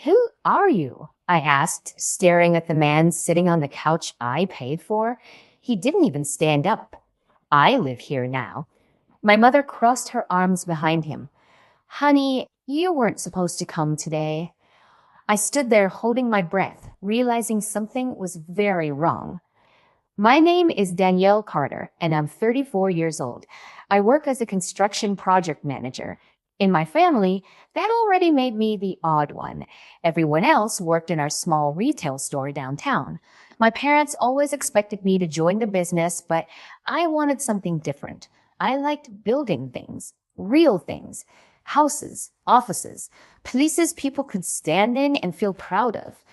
Who are you? I asked, staring at the man sitting on the couch I paid for. He didn't even stand up. I live here now. My mother crossed her arms behind him. Honey, you weren't supposed to come today. I stood there holding my breath, realizing something was very wrong. My name is Danielle Carter, and I'm 34 years old. I work as a construction project manager. In my family, that already made me the odd one. Everyone else worked in our small retail store downtown. My parents always expected me to join the business, but I wanted something different. I liked building things, real things, houses, offices, places people could stand in and feel proud of.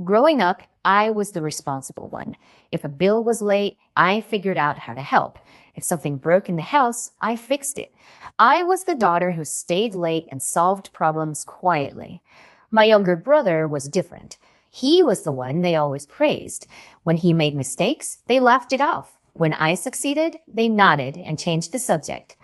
Growing up, I was the responsible one. If a bill was late, I figured out how to help. If something broke in the house, I fixed it. I was the daughter who stayed late and solved problems quietly. My younger brother was different. He was the one they always praised. When he made mistakes, they laughed it off. When I succeeded, they nodded and changed the subject.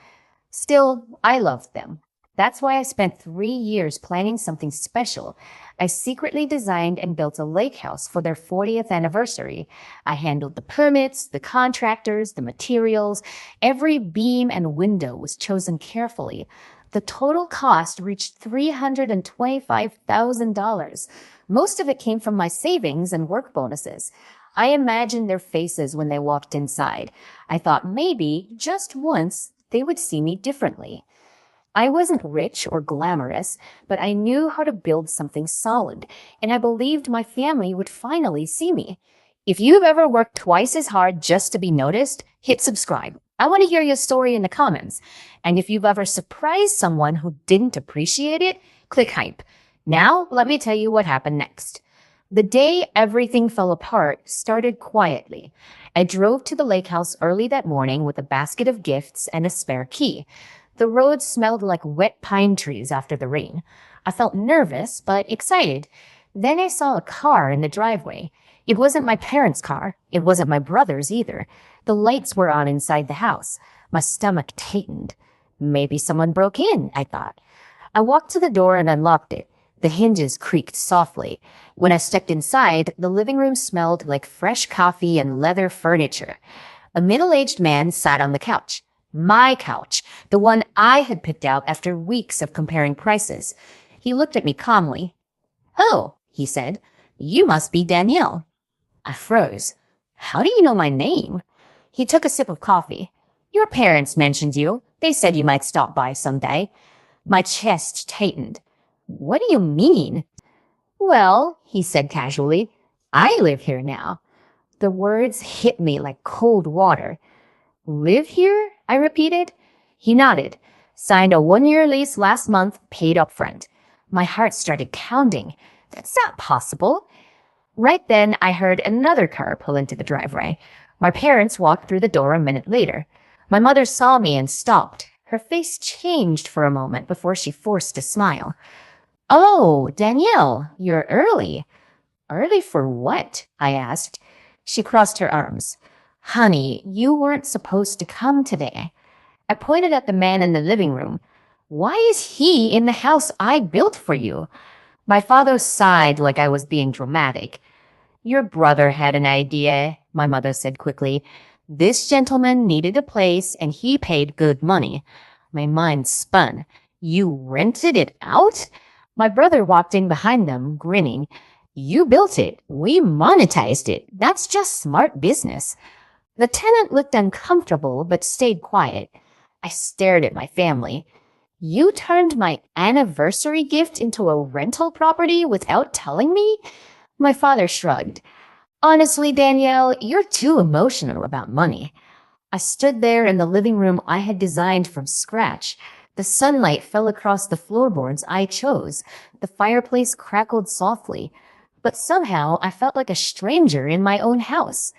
Still, I loved them. That's why I spent 3 years planning something special. I secretly designed and built a lake house for their 40th anniversary. I handled the permits, the contractors, the materials. Every beam and window was chosen carefully. The total cost reached $325,000. Most of it came from my savings and work bonuses. I imagined their faces when they walked inside. I thought maybe, just once, they would see me differently. I wasn't rich or glamorous, but I knew how to build something solid, and I believed my family would finally see me. If you've ever worked twice as hard just to be noticed, hit subscribe. I want to hear your story in the comments. And if you've ever surprised someone who didn't appreciate it, click hype. Now, let me tell you what happened next. The day everything fell apart started quietly. I drove to the lake house early that morning with a basket of gifts and a spare key. The road smelled like wet pine trees after the rain. I felt nervous, but excited. Then I saw a car in the driveway. It wasn't my parents' car. It wasn't my brother's either. The lights were on inside the house. My stomach tightened. Maybe someone broke in, I thought. I walked to the door and unlocked it. The hinges creaked softly. When I stepped inside, the living room smelled like fresh coffee and leather furniture. A middle-aged man sat on the couch. My couch, the one I had picked out after weeks of comparing prices. He looked at me calmly. "Oh," he said, "you must be Danielle." I froze. "How do you know my name?" He took a sip of coffee. "Your parents mentioned you. They said you might stop by someday." My chest tightened. "What do you mean?" "Well," he said casually, "I live here now." The words hit me like cold water. "Live here?" I repeated. He nodded. "Signed a 1-year lease last month, paid up front." My heart started pounding. That's not possible. Right then, I heard another car pull into the driveway. My parents walked through the door a minute later. My mother saw me and stopped. Her face changed for a moment before she forced a smile. "Oh, Danielle, you're early." "Early for what?" I asked. She crossed her arms. "Honey, you weren't supposed to come today." I pointed at the man in the living room. "Why is he in the house I built for you?" My father sighed like I was being dramatic. "Your brother had an idea," my mother said quickly. "This gentleman needed a place and he paid good money." My mind spun. "You rented it out?" My brother walked in behind them, grinning. "You built it. We monetized it. That's just smart business." The tenant looked uncomfortable but stayed quiet. I stared at my family. "You turned my anniversary gift into a rental property without telling me?" My father shrugged. "Honestly, Danielle, you're too emotional about money." I stood there in the living room I had designed from scratch. The sunlight fell across the floorboards I chose. The fireplace crackled softly. But somehow I felt like a stranger in my own house.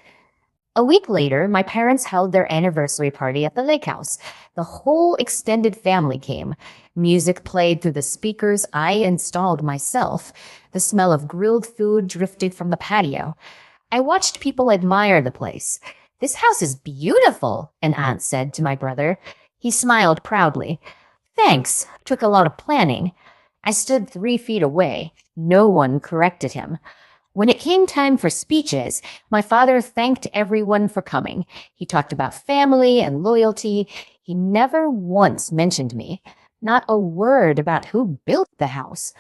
A week later, my parents held their anniversary party at the lake house. The whole extended family came. Music played through the speakers I installed myself. The smell of grilled food drifted from the patio. I watched people admire the place. "This house is beautiful," an aunt said to my brother. He smiled proudly. "Thanks. Took a lot of planning." I stood 3 feet away. No one corrected him. When it came time for speeches, my father thanked everyone for coming. He talked about family and loyalty. He never once mentioned me. Not a word about who built the house.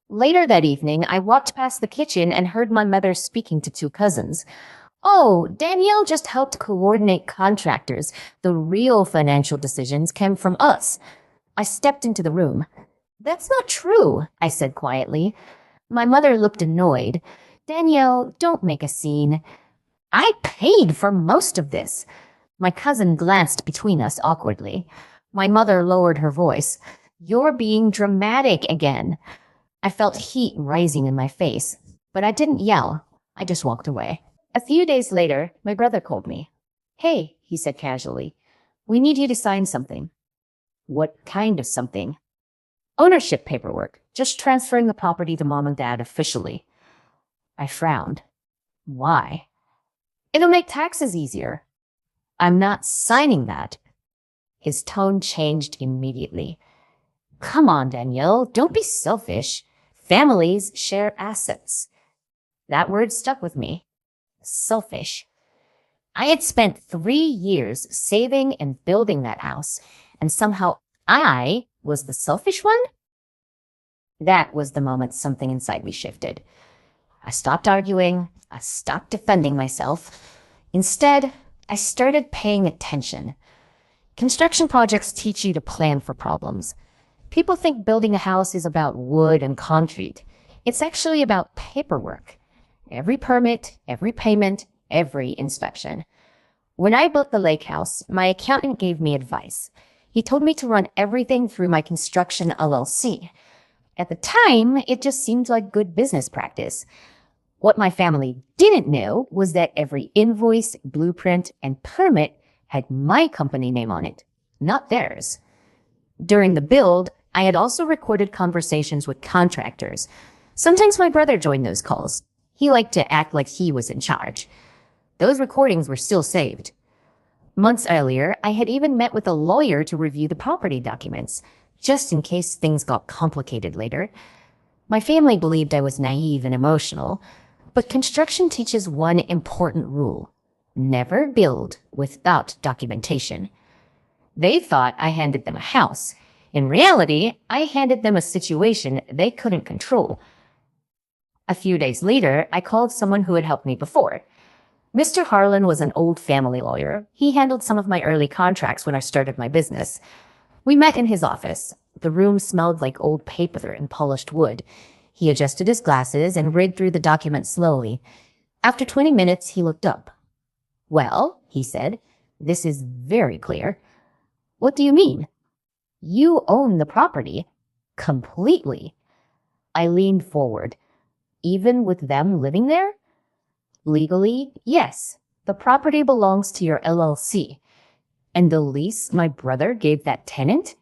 Later that evening, I walked past the kitchen and heard my mother speaking to 2 cousins. Oh, Danielle just helped coordinate contractors. The real financial decisions came from us. I stepped into the room. That's not true, I said quietly. My mother looked annoyed. Danielle, don't make a scene. I paid for most of this. My cousin glanced between us awkwardly. My mother lowered her voice. You're being dramatic again. I felt heat rising in my face, but I didn't yell. I just walked away. A few days later, my brother called me. Hey, he said casually, we need you to sign something. What kind of something? Ownership paperwork, just transferring the property to mom and dad officially. I frowned. Why? It'll make taxes easier. I'm not signing that. His tone changed immediately. Come on, Danielle, don't be selfish. Families share assets. That word stuck with me. Selfish. I had spent 3 years saving and building that house, and somehow I was the selfish one? That was the moment something inside me shifted. I stopped arguing. I stopped defending myself. Instead, I started paying attention. Construction projects teach you to plan for problems. People think building a house is about wood and concrete. It's actually about paperwork. Every permit, every payment, every inspection. When I built the lake house, my accountant gave me advice. He told me to run everything through my construction LLC. At the time, it just seemed like good business practice. What my family didn't know was that every invoice, blueprint, and permit had my company name on it, not theirs. During the build, I had also recorded conversations with contractors. Sometimes my brother joined those calls. He liked to act like he was in charge. Those recordings were still saved. Months earlier, I had even met with a lawyer to review the property documents, just in case things got complicated later. My family believed I was naive and emotional, but construction teaches one important rule: never build without documentation. They thought I handed them a house. In reality, I handed them a situation they couldn't control. A few days later, I called someone who had helped me before. Mr. Harlan was an old family lawyer. He handled some of my early contracts when I started my business. We met in his office. The room smelled like old paper and polished wood. He adjusted his glasses and read through the document slowly. After 20 minutes, he looked up. Well, he said, this is very clear. What do you mean? You own the property. Completely. I leaned forward. Even with them living there? Legally, yes. The property belongs to your LLC. And the lease my brother gave that tenant?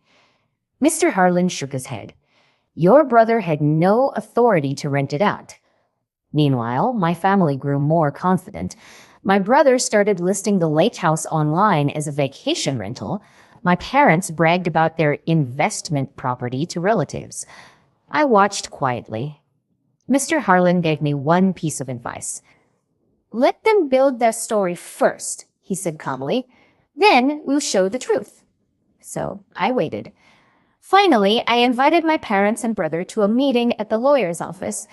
Mr. Harlan shook his head. Your brother had no authority to rent it out. Meanwhile, my family grew more confident. My brother started listing the lake house online as a vacation rental. My parents bragged about their investment property to relatives. I watched quietly. Mr. Harlan gave me one piece of advice. Let them build their story first, he said calmly. Then we'll show the truth. So I waited. Finally, I invited my parents and brother to a meeting at the lawyer's office.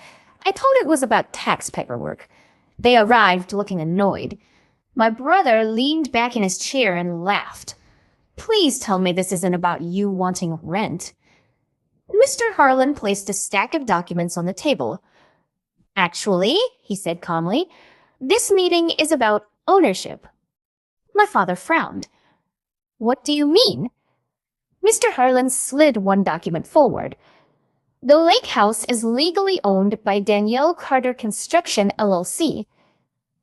I told it was about tax paperwork. They arrived looking annoyed. My brother leaned back in his chair and laughed. Please tell me this isn't about you wanting rent. Mr. Harlan placed a stack of documents on the table. Actually, he said calmly, this meeting is about ownership. My father frowned. What do you mean? Mr. Harlan slid one document forward. The lake house is legally owned by Danielle Carter Construction, LLC.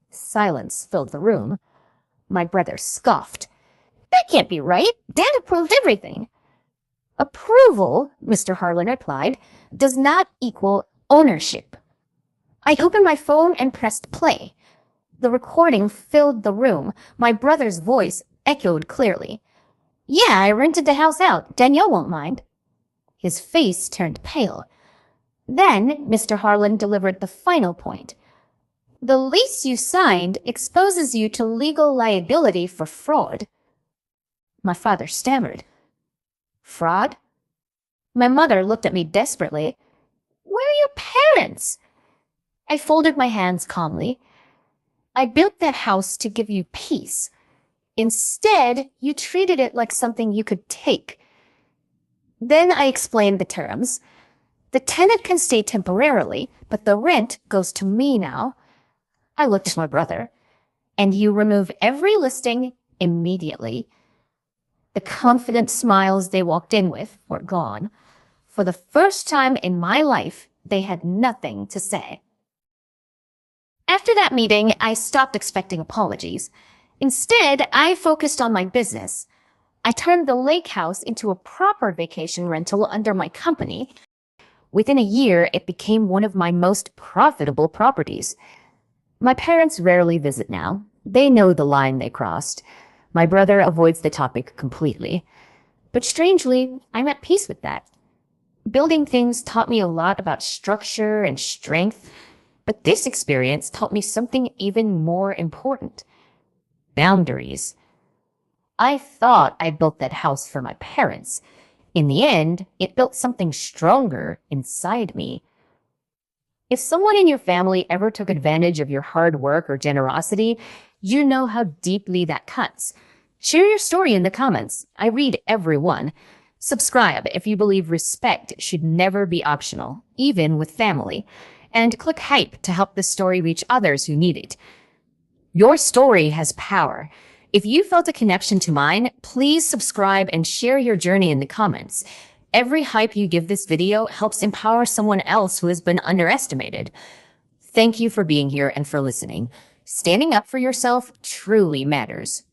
Silence filled the room. My brother scoffed. That can't be right. Dad approved everything. Approval, Mr. Harlan replied, does not equal ownership. I opened my phone and pressed play. The recording filled the room. My brother's voice echoed clearly. Yeah, I rented the house out. Danielle won't mind. His face turned pale. Then Mr. Harlan delivered the final point. The lease you signed exposes you to legal liability for fraud. My father stammered. Fraud? My mother looked at me desperately. Where are your parents? I folded my hands calmly. I built that house to give you peace. Instead, you treated it like something you could take. Then I explained the terms. The tenant can stay temporarily, but the rent goes to me now. I looked at my brother. And you remove every listing immediately. The confident smiles they walked in with were gone. For the first time in my life, they had nothing to say. After that meeting, I stopped expecting apologies. Instead, I focused on my business. I turned the lake house into a proper vacation rental under my company. Within a year, it became one of my most profitable properties. My parents rarely visit now. They know the line they crossed. My brother avoids the topic completely. But strangely, I'm at peace with that. Building things taught me a lot about structure and strength, but this experience taught me something even more important. Boundaries. I thought I built that house for my parents. In the end, it built something stronger inside me. If someone in your family ever took advantage of your hard work or generosity, you know how deeply that cuts. Share your story in the comments. I read every one. Subscribe if you believe respect should never be optional, even with family. And click hype to help this story reach others who need it. Your story has power. If you felt a connection to mine, please subscribe and share your journey in the comments. Every hype you give this video helps empower someone else who has been underestimated. Thank you for being here and for listening. Standing up for yourself truly matters.